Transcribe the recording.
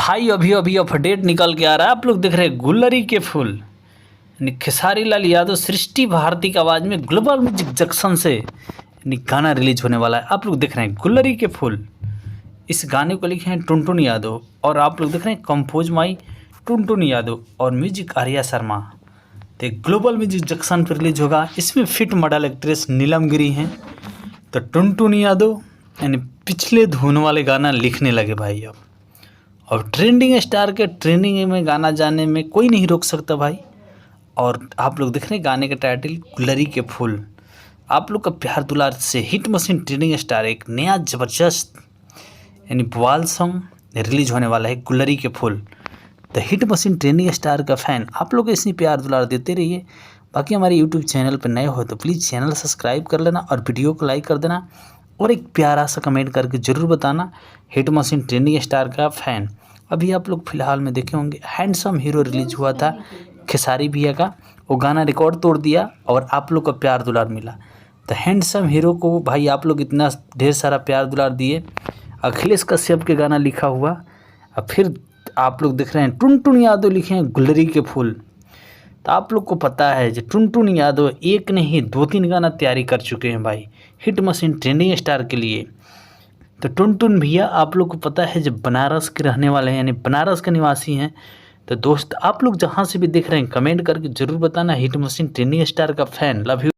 भाई अभी अभी अपडेट निकल के आ रहा है। आप लोग देख रहे हैं गुल्लरी के फूल यानी खेसारी लाल यादव सृष्टि भारती की आवाज़ में ग्लोबल म्यूजिक जंक्शन से यानी गाना रिलीज होने वाला है। आप लोग देख रहे हैं गुल्लरी के फूल। इस गाने को लिखे हैं टुनटुन यादव और आप लोग देख रहे हैं कंपोज माई टुनटुन यादव और म्यूजिक आर्या शर्मा। तो ग्लोबल म्यूजिक जंक्शन पर रिलीज होगा। इसमें फिट मॉडल एक्ट्रेस नीलम गिरी हैं। तो टुनटुन यादव यानी पिछले धुन वाले गाना लिखने लगे भाई अब। और ट्रेंडिंग स्टार के ट्रेंडिंग में गाना जाने में कोई नहीं रोक सकता भाई। और आप लोग देख रहे हैं गाने का टाइटल गुल्लरी के फूल। आप लोग का प्यार दुलार से हिट मशीन ट्रेंडिंग स्टार एक नया ज़बरदस्त यानी बवाल सॉन्ग रिलीज होने वाला है गुल्लरी के फूल। तो हिट मशीन ट्रेंडिंग स्टार का फ़ैन आप लोग इसी प्यार दुलार देते रहिए। बाकी हमारे यूट्यूब चैनल पर नए हो तो प्लीज़ चैनल सब्सक्राइब कर लेना और वीडियो को लाइक कर देना और एक प्यारा सा कमेंट करके ज़रूर बताना हिट मशीन ट्रेंडिंग स्टार का फ़ैन। अभी आप लोग फिलहाल में देखे होंगे हैंडसम हीरो रिलीज हुआ था खेसारी भैया का। वो गाना रिकॉर्ड तोड़ दिया और आप लोग का प्यार दुलार मिला। तो हैंडसम हीरो को भाई आप लोग इतना ढेर सारा प्यार दुलार दिए। अखिलेश कश्यप के गाना लिखा हुआ और फिर आप लोग देख रहे हैं टुनटुन यादव लिखे हैं गुल्लरी के फूल। तो आप लोग को पता है जो टुनटुन यादव एक नहीं 2-3 गाना तैयारी कर चुके हैं भाई हिट मशीन ट्रेंडिंग स्टार के लिए। तो टुनटुन भैया आप लोग को पता है जब बनारस के रहने वाले हैं यानी बनारस के निवासी हैं। तो दोस्त आप लोग जहाँ से भी देख रहे हैं कमेंट करके ज़रूर बताना हिट मशीन ट्रेंडिंग स्टार का फ़ैन। Love you.